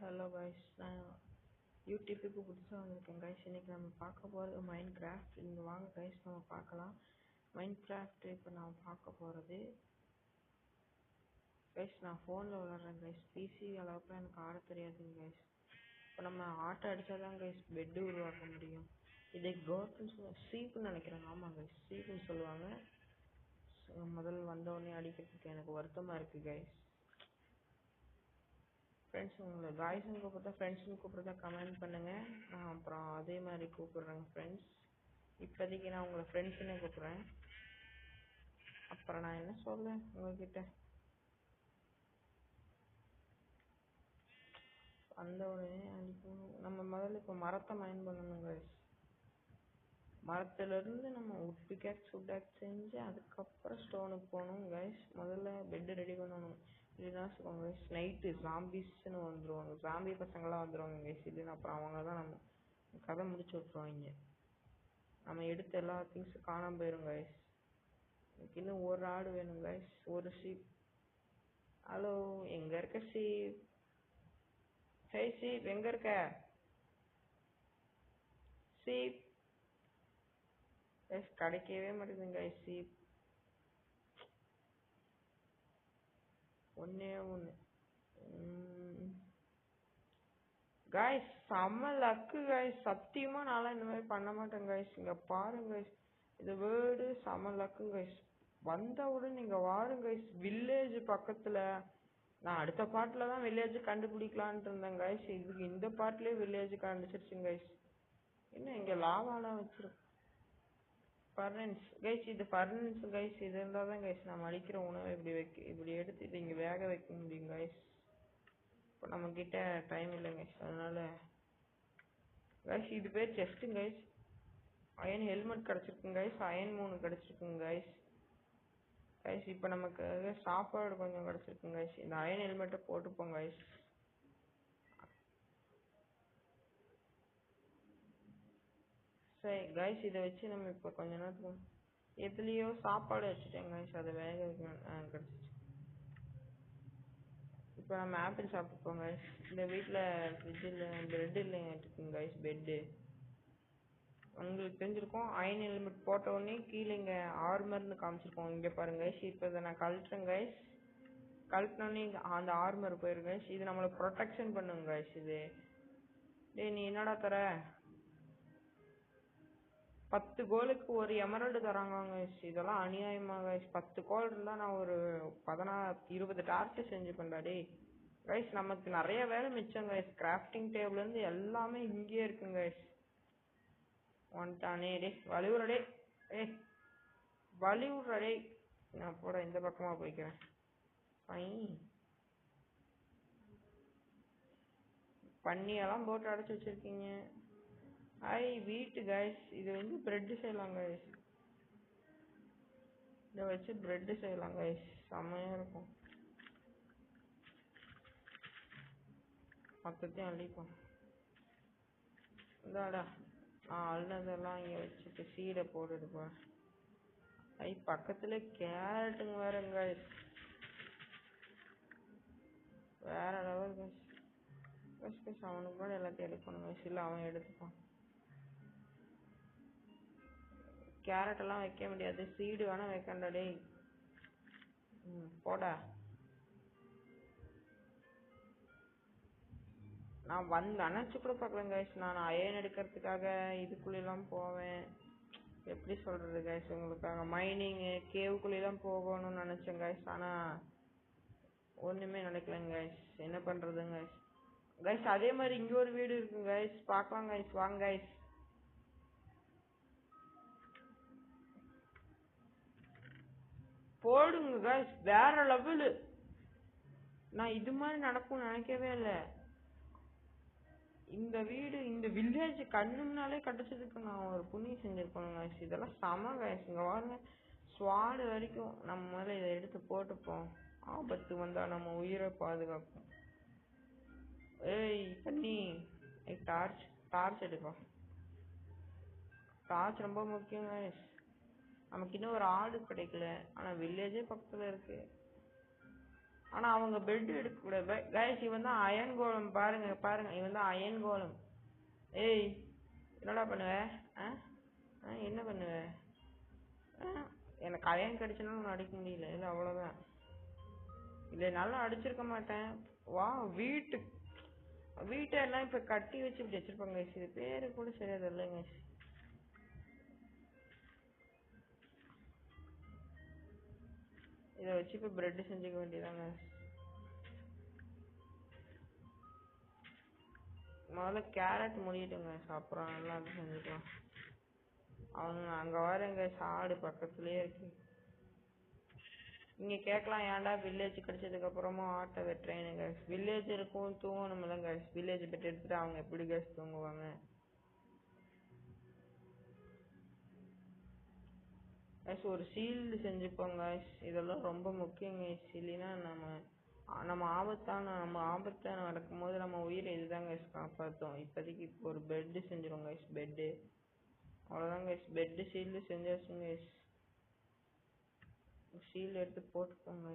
Hello guys, நான் யூடியூப்புக்கு புதுசாக வந்திருக்கேன் கைஸ். இன்னைக்கு நம்ம பார்க்க போகிறது மைண்ட் கிராஃப்ட். இங்கே வாங்க கைஸ், நம்ம பார்க்கலாம் மைண்ட் கிராஃப்ட். இப்போ நான் பார்க்க போகிறது கைஸ், நான் ஃபோனில் விளாட்றேன் கைஸ். பிசி அளவுக்குலாம் எனக்கு ஆட தெரியாதுங்க கைஸ். இப்போ நம்ம ஆட்டை அடித்தாதான் கைஸ் பெட்டு உருவாக்க முடியும். இதை கோட்டுன்னு சொல்லுவாங்க, சீப்புன்னு நினைக்கிறேன். ஆமாம் கைஸ், சீப்புன்னு சொல்லுவாங்க. முதல் வந்தோடனே அடிக்கிறதுக்கு எனக்கு வருத்தமாக இருக்குது கைஸ். ஃப்ரெண்ட்ஸ், உங்களை காய்ஸ்ன்னு கூப்பிட்றதா ஃப்ரெண்ட்ஸ்னு கூப்பிட்றதா கமெண்ட் பண்ணுங்கள். நான் அப்புறம் அதே மாதிரி கூப்பிட்றேங்க ஃப்ரெண்ட்ஸ். இப்போதைக்கு நான் உங்களை ஃப்ரெண்ட்ஸ்னே கூப்பிட்றேன். அப்புறம் நான் என்ன சொல்ல உங்ககிட்ட, அந்த உடனே அடிக்கணும். நம்ம முதல்ல இப்போ மரத்தை மைண்ட் பண்ணணும் கைஸ். மரத்துலேருந்து நம்ம உட் பிக்காக்ஸ் செஞ்சு அதுக்கப்புறம் ஸ்டோனுக்கு போகணும் கைஸ். முதல்ல பெட்டு ரெடி பண்ணணும். இல்லைன்னா சொல்லுவாங்க கைஸ், நைட்டு ஜாம்பிஸ்ன்னு வந்துடுவாங்க, ஜாம்பி பசங்களாம் வந்துடுவாங்க கைஸ். இல்லைன்னா அப்புறம் அவங்க தான் நம்ம கதை முடிச்சு விட்ருவாங்க. நம்ம எடுத்த எல்லா திங்ஸும் காணாமல் போயிடும் கைஸ். எனக்கு இன்னும் ஒரு ஆடு வேணும் கைஸ், ஒரு ஷீப். ஹலோ, எங்கே இருக்க ஷீப்? ஹே ஷீப், எங்கே இருக்க ஷீப்? கைஸ் கிடைக்கவே மாட்டேங்குது கைஸ் ஷீப். ஒன்னே ஒன்று கைஸ், செம்ம லக்கு கைஸ். சத்தியமாக நான்லாம் இந்த மாதிரி பண்ண மாட்டேன் கைஸ். இங்கே பாருங்க கைஸ், இந்த வேர்டு செம்ம லக்கு கைஸ். வந்தவுடன் நீங்கள் வாருங்க கைஸ், வில்லேஜ் பக்கத்தில். நான் அடுத்த பாட்டில் தான் வில்லேஜ் கண்டுபிடிக்கலான்ட்டு இருந்தேன் கைஸ். இதுக்கு இந்த பாட்டிலே வில்லேஜ் கண்டுச்சிருச்சுங்க கைஸ். என்ன இங்கே லாவாலாம் வச்சிருக்கு. ஃபர்னன்ஸ் கைஸ், இது ஃபர்னன்ஸ் கைஸ். இது இருந்தால் தான் கைஸ் நம்ம அடிக்கிற உணவை இப்படி எடுத்து இது இங்கே வேக வைக்க முடியும் கைஸ். இப்போ நம்மக்கிட்ட டைம் இல்லை கைஸ், அதனால கைஸ் இது பேர் செஸ்ட்டுங்க கைஸ். அயன் ஹெல்மெட் கிடச்சிருக்குங்க கைஸ், அயன் 3 கிடச்சிருக்குங்க கைஸ். கைஸ் இப்போ நமக்கு சாப்பாடு கொஞ்சம் கிடச்சிருக்குங்க கைஸ். இந்த அயன் ஹெல்மெட்டை போட்டுப்போங்க கைஸ். சரி கைஸ், இதை வச்சு நம்ம இப்போ கொஞ்ச நேரத்துக்கு எதுலேயோ சாப்பாடு வச்சுட்டேன் கைஸ், அதை வேக வைக்கணும். கிடச்சிச்சு. இப்போ நம்ம ஆப்பிள் சாப்பிட்டுப்போம் கைஸ். இந்த வீட்டில் ஃப்ரிட்ஜில் பிரெட் இல்லைங்க இருக்குங்க கைஸ், பெட்டு உங்களுக்கு தெரிஞ்சிருக்கும். அயன் ஹெல்மெட் போட்ட உடனே கீழே இங்கே ஆர்மர்னு காமிச்சிருக்கோம். இங்கே பாருங்க கைஸ். இப்போ இதை நான் கழட்டுறேன் கைஸ். கழட்டினோடனே அந்த ஆர்மர் போயிருக்கு கைஸ். இது நம்மளை ப்ரொடெக்ஷன் பண்ணுங்க கைஸ். இது டேய், நீ என்னடா தர? 10 கோலுக்கு ஒரு எமரல்டு தராங்க கைஸ். இதெல்லாம் அநியாயமாக கைஸ். 10 கோல் இருந்தால் நான் ஒரு 20 டார்ச் செஞ்சு பண்ணாடே கைஸ். நமக்கு நிறைய வேலை மிச்சம் கைஸ். கிராஃப்டிங் டேபிள்லேருந்து எல்லாமே இங்கேயே இருக்குங்க கைஸ். வந்துட்டானே டே, வலிவுறடே. ஏ வலிவுறடே, நான் போட இந்த பக்கமாக போய்க்கிறேன். பண்ணியெல்லாம் போட்டு அடைச்சி வச்சிருக்கீங்க. வீட்டு கைஸ், இது வந்து பிரெட் செய்யலாம் கைஸ். இதை வச்சு பிரெட் செய்யலாம் கைஸ், செம்மையாக இருக்கும். மொத்தத்தையும் அள்ளிப்போம். இந்தாடா, அள்ளதெல்லாம் இங்கே வச்சுட்டு சீடை போட்டுட்டு பக்கத்துல கேரட்டுங்க வேறங்க கைஸ், வேற லெவல் கைஸ். கைஸ் கைஸ், அவனுக்கு கூட எல்லாத்தையும் எடுக்கணும் கைஸ். இல்லை அவன் எடுத்துப்பான். கேரட் எல்லாம் வைக்க முடியாது, சீடு வேணா வைக்கண்டா டேய். போடா. நான் நினச்சி கூட பார்க்கலங்க கைஸ். நான் அயன் எடுக்கிறதுக்காக இதுக்குள்ளெல்லாம் போவேன். எப்படி சொல்கிறது கைஸ், உங்களுக்காக மைனிங்கு கேவுக்குள்ளெல்லாம் போகணும்னு நினச்சேன் கைஸ். ஆனால் ஒன்றுமே நடக்கலைங்க கைஸ். என்ன பண்ணுறதுங்க கைஸ். கைஸ் அதே மாதிரி இங்கே ஒரு வீடு இருக்குங்க கைஸ், பார்க்கலாம் கைஸ். வாங்க கைஸ். போடுங்க கைஸ், வேற லெவலு. நான் இது மாதிரி நடக்கும்னு நினைக்கவே இல்லை. இந்த வீடு, இந்த வில்லேஜ் கண்ணுனாலே கட்டிச்சதுக்கு நான் ஒரு புண்ணியம் செஞ்சிருப்பேன் கைஸ். இதெல்லாம் செம கைஸ். இங்கே வாங்க, ஸ்வாடு வரைக்கும் நம்ம மேலே இதை எடுத்து போட்டுப்போம். ஆபத்து வந்தால் நம்ம உயிரை பாதுகாப்போம். ஏய் பண்ணி, டார்ச் எடுப்போம். டார்ச் ரொம்ப முக்கியம் கைஸ். நமக்கு இன்னும் ஒரு ஆடு கிடைக்கல, ஆனால் வில்லேஜே பக்கத்தில் இருக்கு. ஆனா அவங்க பெட் எடுக்க கூடாது கைஸ். இவன் தான் அயன் கோலம். பாருங்க பாருங்க, இவன் தான் அயன் கோலம். ஏய் என்னடா பண்ணுவ? என்ன பண்ணுவ? எனக்கு அயன் கிடைச்சனாலும் அடிக்க முடியல. இல்லை அவ்வளோதான். இல்லை நல்லா அடிச்சிருக்க மாட்டேன். வா வீட்டை எல்லாம் இப்ப கட்டி வச்சு இப்படி வச்சிருப்பாங்க. இது பேரு கூட சரியா தெரியலங்க. இதை வச்சு இப்ப பிரெட் செஞ்சுக்க வேண்டியதாங்க. முதல்ல கேரட் முடியட்டுங்க, அப்புறம் எல்லாம் செஞ்சுக்கலாம். அவங்க அங்க வரங்க, சாடு பக்கத்துலயே இருக்கு. நீங்க கேட்கலாம், ஏன்டா வில்லேஜ் கிடைச்சதுக்கு அப்புறமும் ஆட்டை வெட்டுறேனுங்க. வில்லேஜ் இருக்கும், தூங்கணும் இல்லைங்க. வில்லேஜ் பெட் எடுத்துட்டு அவங்க எப்படி கேஸ் தூங்குவாங்க? ஒரு ஷீல்டு செஞ்சுப்போங்க. இதெல்லாம் ரொம்ப முக்கியங்க. இல்லைன்னா நம்ம ஆபத்தை நடக்கும் போது நம்ம உயிரை இதுதாங்க காப்பாற்றும். இப்போதைக்கு இப்போ ஒரு பெட்டு செஞ்சிருவோங்க. பெட்டு அவ்வளோதாங்க. பெட்டு ஷீல்டு செஞ்சாச்சுங்க. ஷீல்டு எடுத்து போட்டுக்கோங்க.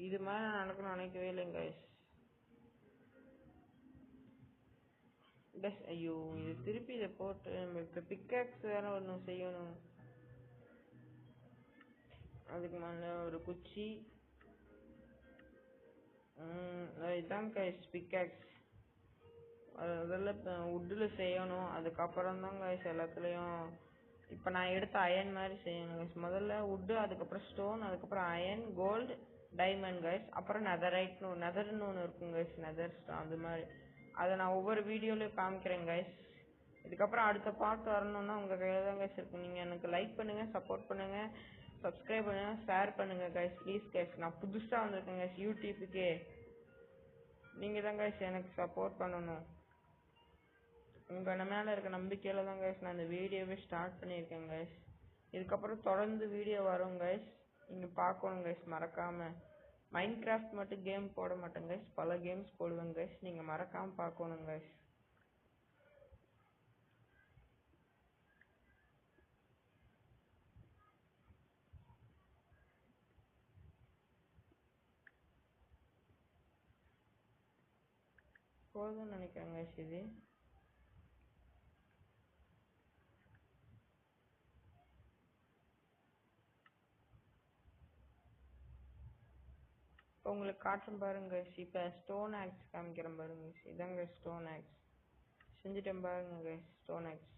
இது மாதிரி நான் நடக்கணும்னு நினைக்கவே இல்லைங்க. ஐயோ, இது திருப்பி இதை போட்டு இப்போ பிக்காக்ஸ் வேற ஒன்று செய்யணும். அதுக்கு மேலே ஒரு குச்சி. இதுதான் கைஸ் பிக்காக்ஸ். அதெல்லாம் இப்போ வுட்டில் செய்யணும். அதுக்கப்புறம் தான் கைஸ் எல்லாத்துலேயும் இப்போ நான் எடுத்த அயன் மாதிரி செய்யணும் கைஸ். முதல்ல வுட்டு, அதுக்கப்புறம் ஸ்டோன், அதுக்கப்புறம் அயன், கோல்டு, டைமண்ட் கைஸ். அப்புறம் நெதர்னு ஒன்று இருக்கும் கைஸ். நெதர் ஸ்டோன் அது மாதிரி. அதை நான் ஒவ்வொரு வீடியோலையும் காமிக்கிறேன் கைஸ். இதுக்கப்புறம் அடுத்த பார்ட் வரணும்னா உங்கள் கையில் தான் கைஸ் இருக்கும். நீங்கள் எனக்கு லைக் பண்ணுங்கள், சப்போர்ட் பண்ணுங்கள், சப்ஸ்கிரைப் பண்ணுங்கள், ஷேர் பண்ணுங்கள் கைஸ். Please guys. நான் புதுசாக வந்திருக்கேன் கைஸ் யூடியூப்புக்கே. நீங்கள் தான் கைஸ் எனக்கு சப்போர்ட் பண்ணணும். உங்கள் மேலே இருக்க நம்பிக்கையில தான் கைஸ் நான் இந்த வீடியோவே ஸ்டார்ட் பண்ணியிருக்கேன் கைஸ். இதுக்கப்புறம் தொடர்ந்து வீடியோ வரும் கைஸ். நீங்கள் பார்க்கணும் கைஸ் மறக்காமல். மைண்ட் கிராஃப்ட் மட்டும் கேம் போட மாட்டேன் கைஸ், பல கேம்ஸ் போடுவேன் கைஸ். நீங்கள் மறக்காமல் பார்க்கணும் கைஸ். போதும்னு நினைக்கிறேன் கைஸ். இது உங்களுக்கு காட்டும் பாருங்க கைஸ். இப்போ ஸ்டோன் ஆக்ஸ் காமிக்கிறேன் பாருங்க கைஸ். இதாங்க ஸ்டோன் ஆக்ஸ். செஞ்சுட்டேன் பாருங்க கைஸ். Stone axe.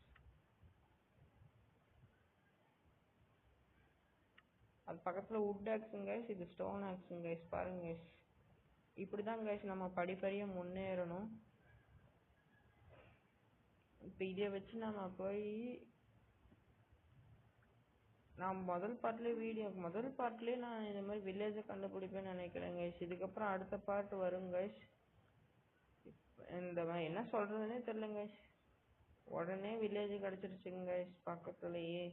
அது பக்கத்தில் வுட் ஆக்ஸுங்க கைஸ். இது ஸ்டோன் ஆக்ஸுங்க கைஸ். பாருங்க கைஸ். இப்படி தான் கைஸ் நம்ம படிப்படியாக முன்னேறணும். இப்போ இதை வச்சு நம்ம போய் நான் முதல் பார்ட்லேயே நான் இந்த மாதிரி வில்லேஜை கண்டுபிடிப்பேன்னு நினைக்கிறேன் கைஸ். இதுக்கப்புறம் அடுத்த பார்ட் வரும் கைஸ். இந்த மாதிரி என்ன சொல்கிறதுனே தெரியல கைஸ். உடனே வில்லேஜ் கிடச்சிருச்சுங்க கைஸ் பக்கத்துலேயே.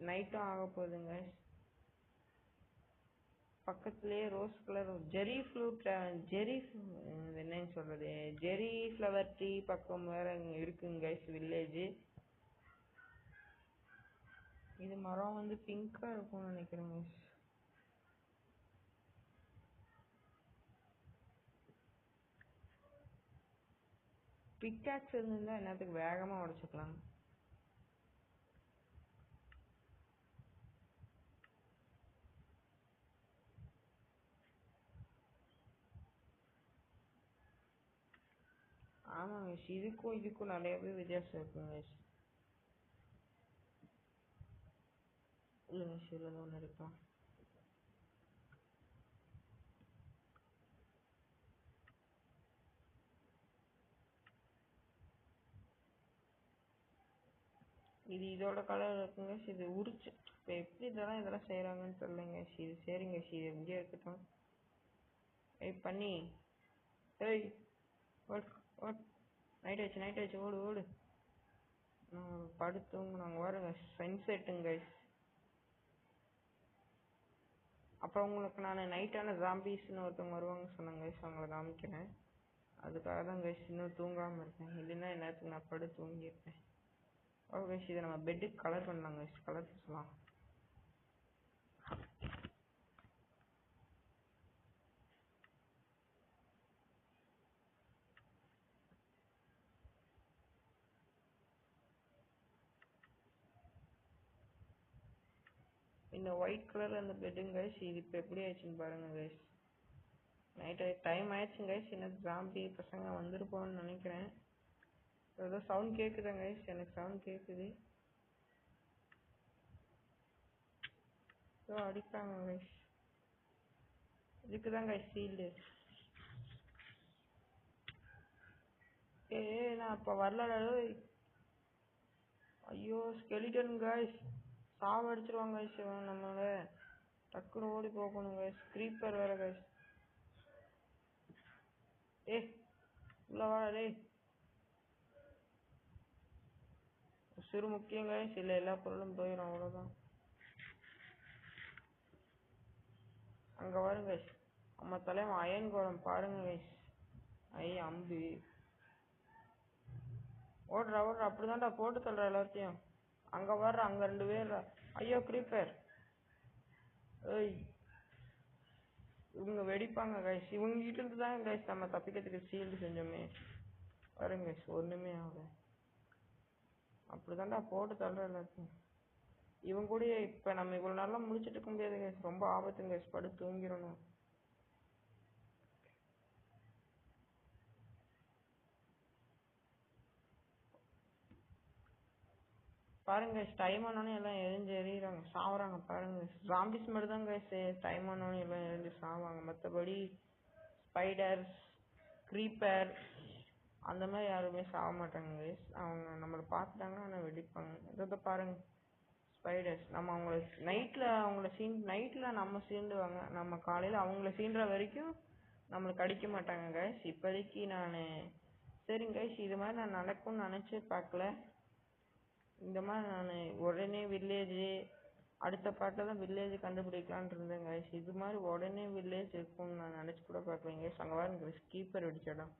நைட்டும் ஆக போகுதுங்க கைஸ். பக்கத்துலேயே ரோஸ் கலர் என்னன்னு சொல்கிறது, ஜெரி ஃப்ளவர் ட்ரீ பக்கம் வேறு இருக்குங்க கைஸ் வில்லேஜ். இது மரம் வந்து பிங்காக இருக்கும்னு நினைக்கிறேங்க. பிக்காக்ஸ் இருந்திருந்தா என்னத்துக்கு வேகமாக உடச்சிக்கலாம். ஆமாங்க, இதுக்கும் நிறையவே வித்தியாசம் இருக்குங்க. இல்லைங்க, இதில் ஒன்று இருக்கலாம். இது இதோட கலர் இருக்குங்க. இது உரிச்சு இப்போ எப்படி இதெல்லாம் செய்கிறாங்கன்னு தெரியலங்க. இது சரிங்க. இது எங்கேயே இருக்கட்டும். பண்ணி ஏய் நைட் ஆயிடுச்சு ஓடு. படுத்துங்க. நாங்கள் வருங்க சன்செட்டுங்க. அப்புறம் உங்களுக்கு நான் நைட்டான ஜாம்பீஸ்னு ஒருத்தவங்க வருவாங்க சொன்னாங்க. அவங்கள காமிக்கிறேன். அதுக்காக தான் கைஸ் இன்னும் தூங்காமல் இருக்கேன். இல்லைன்னா நேரத்துக்கு நான் படுத்து தூங்கியிருப்பேன். ஓகே, இதை நம்ம பெட்டுக்கு கலர் பண்ணலாம் கைஸ். கலர் பண்ணலாம். இந்த ஒயிட் கலர்ல அந்த பெட்டுங்க கைஸ், இது இப்போ எப்படி ஆயிடுச்சுன்னு பாருங்க கைஸ். நைட் டைம் ஆயிடுச்சுங்க கைஸ், இன்னும் ஜாம்பி பசங்க வந்துருப்போம்னு நினைக்கிறேன். ஏதோ சவுண்ட் கேக்குதுங்க கைஸ், எனக்கு சவுண்ட் கேக்குது. ஏதோ அடிக்கிறாங்க கைஸ். இதுக்குதான் கைஸ் ஷீல்டு. நான் அப்ப வரல. ஐயோ ஸ்கெலிட்டன் கைஸ், சாவடிச்சிருவாங்க கைஸ் இவன் நம்மள. டக்குனு ஓடி போகணும் கைஸ். க்ரீப்பர் வேற கைஸ். உள்ள வாடா டேய். உசுறு முக்கியம் கைஸ், இல்ல எல்லா பொருளும் போயிடும், அவ்வளவுதான். அங்க வரும் கைஸ் நம்ம தலைவன் அயன் கோலம் பாருங்க கைஸ். அம்பு ஓடுறா அப்படிதான்டா போட்டு தள்ளுற எல்லாத்தையும். அங்க வர்ற, அங்க 2 பேர். ஐயோ க்ரீப்பர். ஏய் இவங்க வெடிப்பாங்க கைஸ். இவங்க கிட்ட இருந்து தான் கைஸ் நம்ம தப்பிக்கிறதுக்கு ஷீல்டு செஞ்சோமே. பாருங்க கைஸ், ஒண்ணுமே ஆகல. அப்படிதான்டா போட்டு தள்ளுற எல்லாத்தையும். இவங்க கூட இப்ப நம்ம இவ்வளவு நாளா முடிச்சிட்டு இருக்க முடியாது கைஸ், ரொம்ப ஆபத்துங்க கைஸ். படுத்து தூங்கிடணும். பாருங்க கைஸ், டைம் ஆனோடனே எல்லாம் எரிஞ்சு எறிகிறாங்க, சாவறாங்க. பாருங்க ஜாம்பிஸ் மட்டும் தான் கைஸ் டைம் ஆனோடனே எல்லாம் எரிஞ்சு சாவாங்க. மற்றபடி ஸ்பைடர்ஸ், க்ரீப்பர் அந்த மாதிரி யாருமே சாக மாட்டாங்க கைஸ். அவங்க நம்மளை பார்த்துட்டாங்கன்னா ஆனால் வெடிப்பாங்க. இதை பாருங்க ஸ்பைடர்ஸ். நம்ம அவங்கள நைட்ல நம்ம சீண்டுவாங்க, நம்ம காலையில அவங்கள சீண்டுற வரைக்கும் நம்மளுக்கு அடிக்க மாட்டாங்க கைஸ். இப்போதைக்கு நான் சரிங்க கைஸ், இது மாதிரி நான் நடக்கும்னு நினைச்சே பார்க்கல. இந்த மாதிரி நான் உடனே வில்லேஜ் அடுத்த பாட்டில் தான் வில்லேஜ் கண்டுபிடிக்கலான்னு இருந்தேன் கைஸ். இது மாதிரி உடனே வில்லேஜ் இருக்கும்னு நான் நினச்சி கூட பார்க்கலைங்க கைஸ். அங்கே வாங்க கீப்பர் அடிச்சிடும்.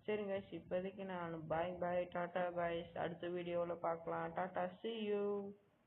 சரி கைஸ், இப்போதைக்கு நான் பாய் டாட்டா பாய்ஸ். அடுத்த வீடியோவில் பார்க்கலாம். Tata, see you.